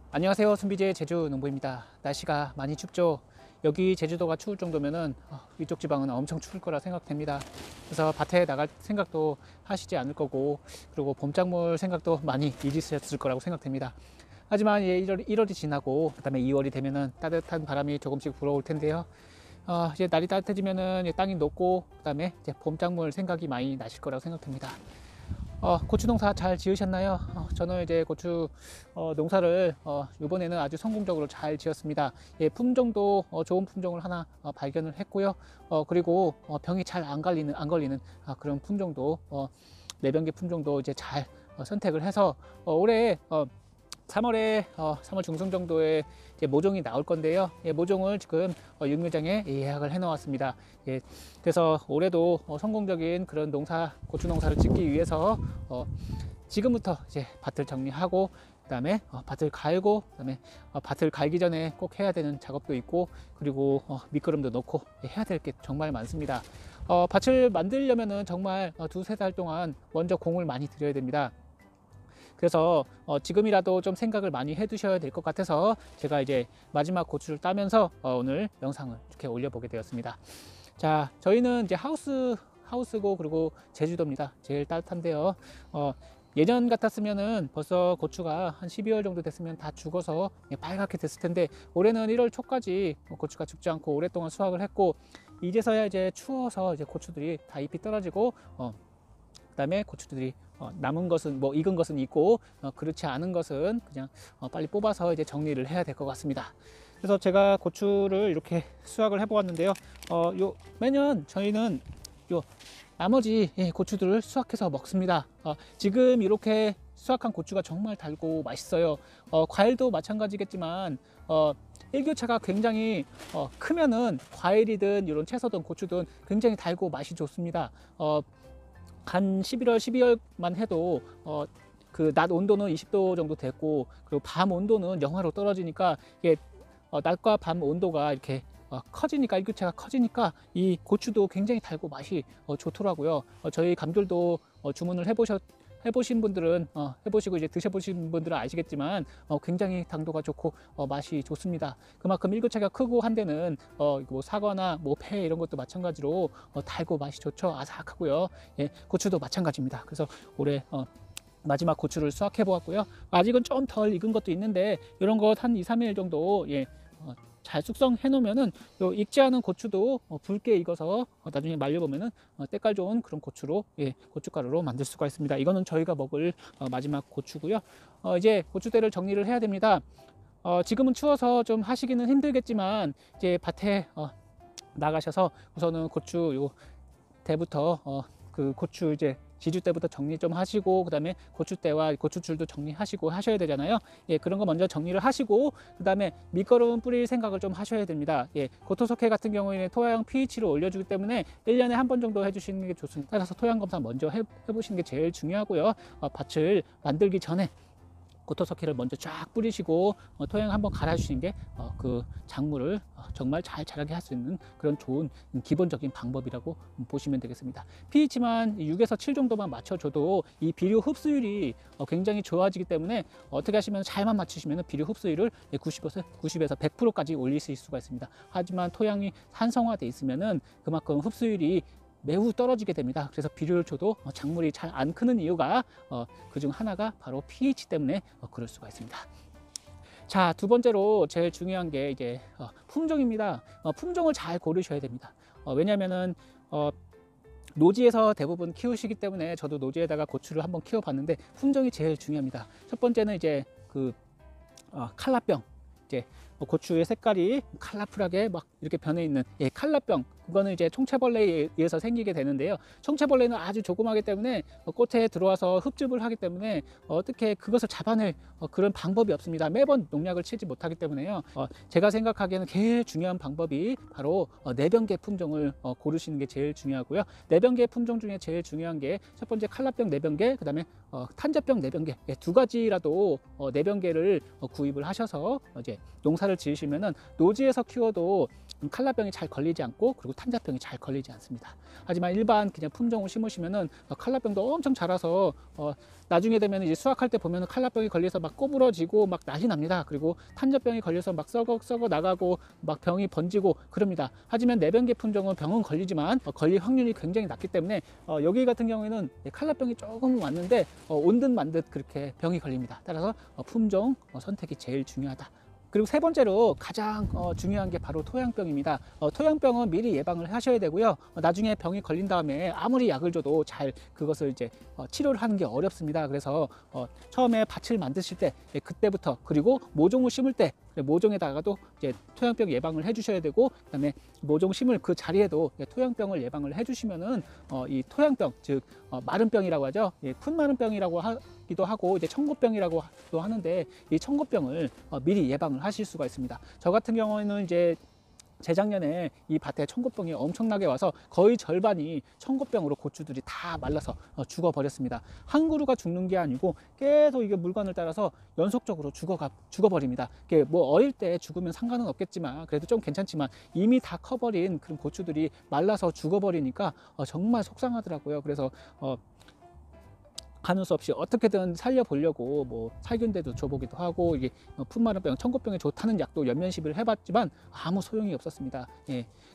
안녕하세요. 순비제 제주농부입니다. 날씨가 많이 춥죠. 여기 제주도가 추울 정도면은 위쪽 지방은 엄청 추울 거라 생각됩니다. 그래서 밭에 나갈 생각도 하시지 않을 거고, 그리고 봄작물 생각도 많이 잊으셨을 거라고 생각됩니다. 하지만 1월이 지나고 그다음에 2월이 되면은 따뜻한 바람이 조금씩 불어올 텐데요. 이제 날이 따뜻해지면은 땅이 녹고 그다음에 이제 봄작물 생각이 많이 나실 거라고 생각됩니다. 고추 농사 잘 지으셨나요? 저는 이제 고추 농사를 이번에는 아주 성공적으로 잘 지었습니다. 예, 품종도 좋은 품종을 하나 발견을 했고요. 그리고 병이 잘 안 걸리는 그런 품종도 내병계 품종도 이제 잘 선택을 해서 올해 3월 중순 정도에 이제 모종이 나올 건데요. 예, 모종을 지금 육묘장에 예약을 해 놓았습니다. 예, 그래서 올해도 성공적인 그런 고추 농사를 짓기 위해서 지금부터 이제 밭을 정리하고 그다음에 밭을 갈고 그다음에 밭을 갈기 전에 꼭 해야 되는 작업도 있고, 그리고 밑거름도 넣고 해야 될 게 정말 많습니다. 밭을 만들려면은 정말 두세 달 동안 먼저 공을 많이 들여야 됩니다. 그래서 지금이라도 좀 생각을 많이 해 두셔야 될 것 같아서 제가 이제 마지막 고추를 따면서 오늘 영상을 이렇게 올려보게 되었습니다. 자, 저희는 이제 하우스고 그리고 제주도입니다. 제일 따뜻한데요. 예전 같았으면은 벌써 고추가 한 12월 정도 됐으면 다 죽어서 빨갛게 됐을 텐데, 올해는 1월 초까지 고추가 죽지 않고 오랫동안 수확을 했고, 이제서야 이제 추워서 이제 고추들이 다 잎이 떨어지고 그다음에 고추들이 남은 것은 익은 것은 있고 그렇지 않은 것은 그냥 빨리 뽑아서 이제 정리를 해야 될 것 같습니다. 그래서 제가 고추를 이렇게 수확을 해 보았는데요. 매년 저희는 나머지 고추들을 수확해서 먹습니다. 지금 이렇게 수확한 고추가 정말 달고 맛있어요. 과일도 마찬가지겠지만 일교차가 굉장히 크면은 과일이든 이런 채소든 고추든 굉장히 달고 맛이 좋습니다. 한 11월, 12월만 해도 그 낮 온도는 20도 정도 됐고, 그리고 밤 온도는 영하로 떨어지니까 이게 낮과 밤 온도가 이렇게 커지니까, 일교차가 커지니까 이 고추도 굉장히 달고 맛이 좋더라고요. 저희 감귤도 주문을 해보신 분들은 해보시고 이제 드셔보신 분들은 아시겠지만 굉장히 당도가 좋고 맛이 좋습니다. 그만큼 일교차가 크고 한 데는 뭐 사과나 뭐 배 이런 것도 마찬가지로 달고 맛이 좋죠. 아삭하고요. 예, 고추도 마찬가지입니다. 그래서 올해 마지막 고추를 수확해 보았고요. 아직은 좀 덜 익은 것도 있는데 이런 것 한 2, 3일 정도 잘 숙성해 놓으면은 익지 않은 고추도 붉게 익어서 나중에 말려보면은 때깔 좋은 그런 고추로 고춧가루로 만들 수가 있습니다. 이거는 저희가 먹을 마지막 고추고요. 이제 고추대를 정리를 해야 됩니다. 지금은 추워서 좀 하시기는 힘들겠지만 이제 밭에 나가셔서 우선은 고추 요 대부터 그 고추 이제 지주 때부터 정리 좀 하시고, 그 다음에 고추대와 고추줄도 정리하시고 하셔야 되잖아요. 예, 그런 거 먼저 정리를 하시고, 그 다음에 밑거름 뿌릴 생각을 좀 하셔야 됩니다. 예, 고토석회 같은 경우에는 토양 pH를 올려주기 때문에 1년에 한 번 정도 해주시는 게 좋습니다. 따라서 토양 검사 먼저 해보시는 게 제일 중요하고요. 밭을 만들기 전에 고토석회를 먼저 쫙 뿌리시고 토양 한번 갈아주시는 게 그 작물을 정말 잘 자라게 할 수 있는 그런 좋은 기본적인 방법이라고 보시면 되겠습니다. pH만 6에서 7 정도만 맞춰줘도 이 비료 흡수율이 굉장히 좋아지기 때문에 어떻게 하시면 잘만 맞추시면 비료 흡수율을 90에서 100%까지 올리실 수가 있습니다. 하지만 토양이 산성화되어 있으면은 그만큼 흡수율이 매우 떨어지게 됩니다. 그래서 비료를 줘도 작물이 잘 안 크는 이유가 그중 하나가 바로 pH 때문에 그럴 수가 있습니다. 자, 두 번째로 제일 중요한 게 이제 품종입니다. 품종을 잘 고르셔야 됩니다. 왜냐면은 노지에서 대부분 키우시기 때문에 저도 노지에다가 고추를 한번 키워봤는데 품종이 제일 중요합니다. 첫 번째는 이제 그 칼라병, 이제 고추의 색깔이 컬러풀하게 막 이렇게 변해 있는 칼라병, 그거는 이제 총체벌레에 의해서 생기게 되는데요. 총체벌레는 아주 조그마하기 때문에 꽃에 들어와서 흡집을 하기 때문에 어떻게 그것을 잡아낼 그런 방법이 없습니다. 매번 농약을 치지 못하기 때문에요. 제가 생각하기에는 제일 중요한 방법이 바로 내병계 품종을 고르시는 게 제일 중요하고요. 내병계 품종 중에 제일 중요한 게 첫 번째 칼라병 내병계, 그 다음에 탄저병 내병계, 두 가지라도 내병계를 구입을 하셔서 이제 농사를 지으시면은 노지에서 키워도 칼라병이 잘 걸리지 않고 그리고 탄저병이 잘 걸리지 않습니다. 하지만 일반 그냥 품종을 심으시면은 칼라병도 엄청 자라서 나중에 되면 이제 수확할 때 보면은 칼라병이 걸려서 막 꼬부러지고 막 난리 납니다. 그리고 탄저병이 걸려서 막 썩어 나가고 막 병이 번지고 그럽니다. 하지만 내병계 품종은 병은 걸리지만 걸릴 확률이 굉장히 낮기 때문에 여기 같은 경우에는 칼라병이 조금 왔는데 온 듯 만 듯 그렇게 병이 걸립니다. 따라서 품종 선택이 제일 중요하다. 그리고 세 번째로 가장 중요한 게 바로 토양병입니다. 토양병은 미리 예방을 하셔야 되고요. 나중에 병이 걸린 다음에 아무리 약을 줘도 잘 그것을 이제 치료를 하는 게 어렵습니다. 그래서 처음에 밭을 만드실 때 그때부터, 그리고 모종을 심을 때 모종에다가도 이제 토양병 예방을 해주셔야 되고, 그다음에 모종 심을 그 자리에도 토양병을 예방을 해주시면은 이 토양병, 즉 마른병이라고 하죠. 풋마른병이라고 하기도 하고 이제 청고병이라고도 하는데, 이 청고병을 미리 예방을 하실 수가 있습니다. 저 같은 경우에는 이제 재작년에 이 밭에 청고병이 엄청나게 와서 거의 절반이 청고병으로 고추들이 다 말라서 죽어버렸습니다. 한 그루가 죽는 게 아니고 계속 이게 물건을 따라서 연속적으로 죽어버립니다. 이게 뭐 어릴 때 죽으면 상관은 없겠지만 그래도 좀 괜찮지만 이미 다 커버린 그런 고추들이 말라서 죽어버리니까 정말 속상하더라고요. 그래서 가눌 수 없이 어떻게든 살려보려고 뭐 살균제도 줘보기도 하고, 이게 풋마른병, 청고병에 좋다는 약도 연면시비를 해봤지만 아무 소용이 없었습니다.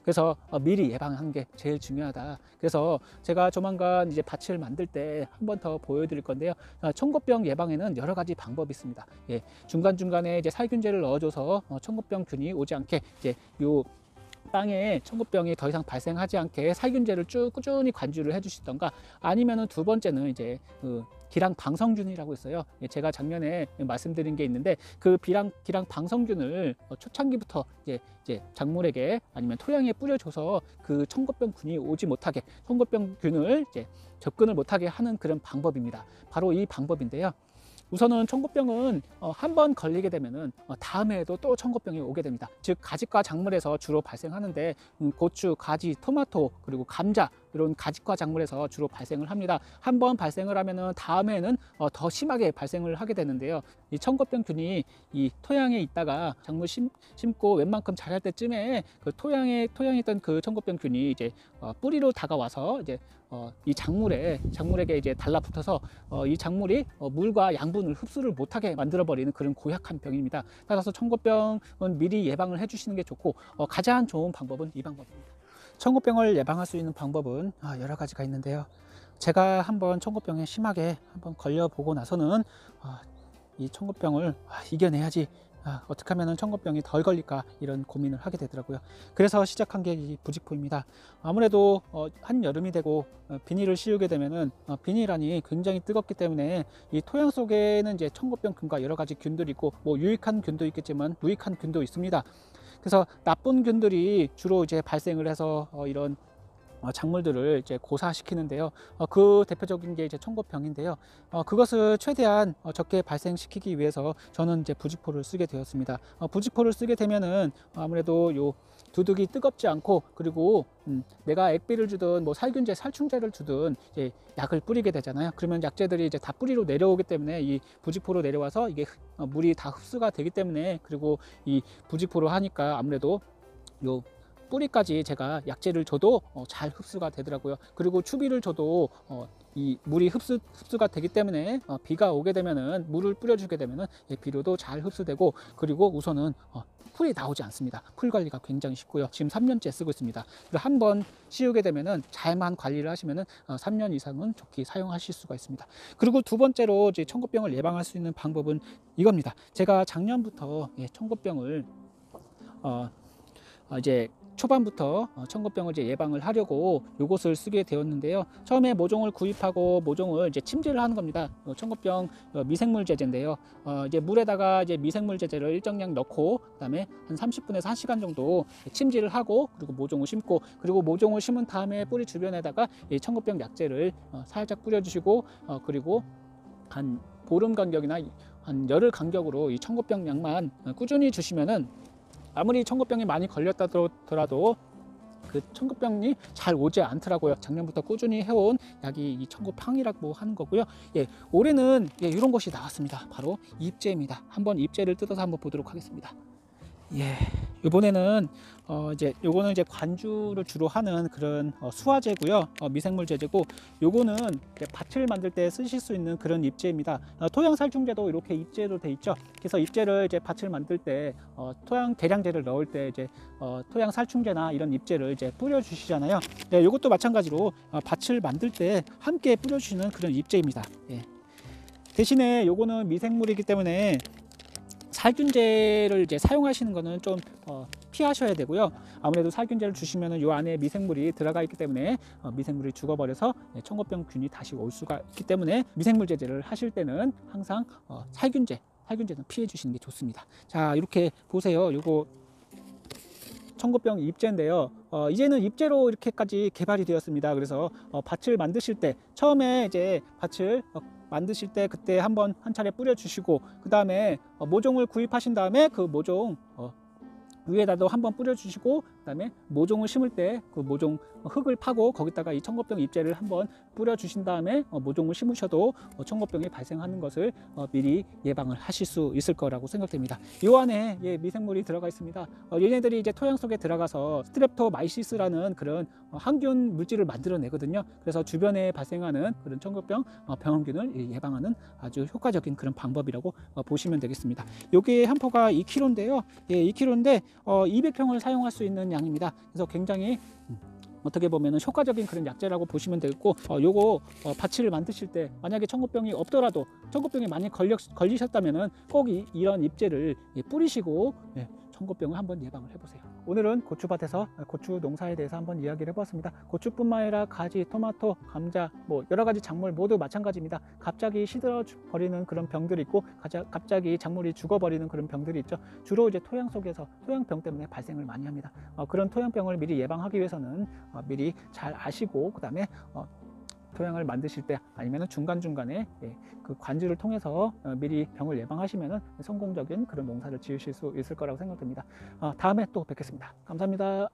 그래서 미리 예방하는 게 제일 중요하다. 그래서 제가 조만간 이제 밭을 만들 때 한 번 더 보여드릴 건데요. 청고병 예방에는 여러 가지 방법이 있습니다. 중간중간에 이제 살균제를 넣어줘서 청고병 균이 오지 않게 이제 요 땅에 청고병이 더 이상 발생하지 않게 살균제를 쭉 꾸준히 관주를 해주시던가, 아니면은 두 번째는 이제 기랑 방성균이라고 있어요. 제가 작년에 말씀드린 게 있는데, 그 기랑 방성균을 초창기부터 이제 작물에게 아니면 토양에 뿌려줘서 그 청고병 균이 오지 못하게, 청고병 균을 이제 접근을 못하게 하는 그런 방법입니다. 바로 이 방법인데요. 우선은 청고병은 한 번 걸리게 되면은 다음 해에도 또 청고병이 오게 됩니다. 즉 가지과 작물에서 주로 발생하는데, 고추, 가지, 토마토, 그리고 감자, 이런 가지과 작물에서 주로 발생을 합니다. 한 번 발생을 하면은 다음에는 더 심하게 발생을 하게 되는데요. 이 청고병 균이 이 토양에 있다가 작물 심고 웬만큼 자랄 때쯤에 그 토양에 있던 그 청고병 균이 이제 뿌리로 다가와서 이제 이 작물에게 이제 달라붙어서 이 작물이 물과 양분을 흡수를 못하게 만들어 버리는 그런 고약한 병입니다. 따라서 청고병은 미리 예방을 해주시는 게 좋고, 가장 좋은 방법은 이 방법입니다. 청고병을 예방할 수 있는 방법은 여러 가지가 있는데요. 제가 한번 청고병에 심하게 한번 걸려보고 나서는 이 청고병을 이겨내야지, 어떻게 하면 청고병이 덜 걸릴까, 이런 고민을 하게 되더라고요. 그래서 시작한 게 이 부직포입니다. 아무래도 한여름이 되고 비닐을 씌우게 되면은 비닐안이 굉장히 뜨겁기 때문에 이 토양 속에는 이제 청고병 균과 여러 가지 균들이 있고, 뭐 유익한 균도 있겠지만 무익한 균도 있습니다. 그래서 나쁜 균들이 주로 이제 발생을 해서 이런 작물들을 이제 고사시키는데요. 그 대표적인 게 이제 청고병인데요. 그것을 최대한 적게 발생시키기 위해서 저는 이제 부직포를 쓰게 되었습니다. 부직포를 쓰게 되면은 아무래도 요 두둑이 뜨겁지 않고, 그리고 내가 액비를 주든 뭐 살균제, 살충제를 주든 이제 약을 뿌리게 되잖아요. 그러면 약재들이 이제 다 뿌리로 내려오기 때문에 이 부직포로 내려와서 이게 물이 다 흡수가 되기 때문에, 그리고 이 부직포로 하니까 아무래도 요 뿌리까지 제가 약재를 줘도 잘 흡수가 되더라고요. 그리고 추비를 줘도 이 물이 흡수가 되기 때문에 비가 오게 되면은, 물을 뿌려주게 되면은 비료도 잘 흡수되고, 그리고 우선은 풀이 나오지 않습니다. 풀 관리가 굉장히 쉽고요. 지금 3년째 쓰고 있습니다. 한번 씌우게 되면은 잘만 관리를 하시면은 3년 이상은 좋게 사용하실 수가 있습니다. 그리고 두 번째로 이제 청고병을 예방할 수 있는 방법은 이겁니다. 제가 작년부터 청고병을 이제 초반부터 청고병을 이제 예방을 하려고 요것을 쓰게 되었는데요. 처음에 모종을 구입하고 모종을 이제 침지를 하는 겁니다. 청고병 미생물 제제인데요. 이제 물에다가 이제 미생물 제제를 일정량 넣고, 그다음에 한 30분에서 1시간 정도 침지를 하고, 그리고 모종을 심고, 그리고 모종을 심은 다음에 뿌리 주변에다가 이 청고병 약재를 살짝 뿌려주시고, 그리고 한 보름 간격이나 한 열흘 간격으로 이 청고병 약만 꾸준히 주시면은, 아무리 청고병이 많이 걸렸다더라도 그 청고병이 잘 오지 않더라고요. 작년부터 꾸준히 해온 약이 이 청고팡이라고 하는 거고요. 올해는 이런 것이 나왔습니다. 바로 잎제입니다. 한번 잎제를 뜯어서 한번 보도록 하겠습니다. 이번에는 이제 요거는 이제 관주를 주로 하는 그런 수화제고요. 미생물 제제고, 요거는 이제 밭을 만들 때 쓰실 수 있는 그런 잎제입니다. 토양 살충제도 이렇게 잎제로 돼 있죠. 그래서 잎제를 이제 밭을 만들 때 토양 대량제를 넣을 때 이제 토양 살충제나 이런 잎제를 이제 뿌려 주시잖아요. 네, 요것도 마찬가지로 밭을 만들 때 함께 뿌려 주시는 그런 잎제입니다. 예. 대신에 요거는 미생물이기 때문에 살균제를 이제 사용하시는 거는 좀 피하셔야 되고요. 아무래도 살균제를 주시면은 요 안에 미생물이 들어가 있기 때문에 미생물이 죽어버려서 청고병균이 다시 올 수가 있기 때문에 미생물 제제를 하실 때는 항상 살균제는 피해 주시는 게 좋습니다. 자, 이렇게 보세요. 요거 청고병 잎제인데요. 이제는 잎제로 이렇게까지 개발이 되었습니다. 그래서 밭을 만드실 때 처음에 이제 밭을 만드실 때 그때 한번 한 차례 뿌려 주시고, 그 다음에 모종을 구입하신 다음에 그 모종 위에다도 한번 뿌려 주시고, 그 다음에 모종을 심을 때 그 모종 흙을 파고 거기다가 이 청고병 잎제를 한번 뿌려 주신 다음에 모종을 심으셔도 청고병이 발생하는 것을 미리 예방을 하실 수 있을 거라고 생각됩니다. 이 안에 미생물이 들어가 있습니다. 얘네들이 이제 토양 속에 들어가서 스트랩토마이시스라는 그런 항균 물질을 만들어내거든요. 그래서 주변에 발생하는 그런 청고병 병원균을 예방하는 아주 효과적인 그런 방법이라고 보시면 되겠습니다. 요게 한 포가 2kg인데요. 2kg인데 200평을 사용할 수 있는 양입니다. 그래서 굉장히 어떻게 보면 효과적인 그런 약재라고 보시면 되겠고, 요거 밭을 만드실 때 만약에 청고병이 없더라도 청고병이 많이 걸리셨다면은 꼭 이런 잎제를 뿌리시고 청고병을 한번 예방을 해보세요. 오늘은 고추밭에서 고추 농사에 대해서 한번 이야기를 해봤습니다. 고추뿐만 아니라 가지, 토마토, 감자, 뭐 여러 가지 작물 모두 마찬가지입니다. 갑자기 시들어 버리는 그런 병들이 있고, 갑자기 작물이 죽어버리는 그런 병들이 있죠. 주로 이제 토양 속에서 토양병 때문에 발생을 많이 합니다. 그런 토양병을 미리 예방하기 위해서는 미리 잘 아시고, 그 다음에 토양을 만드실 때 아니면 중간중간에 그 관주를 통해서 미리 병을 예방하시면 성공적인 그런 농사를 지으실 수 있을 거라고 생각됩니다. 다음에 또 뵙겠습니다. 감사합니다.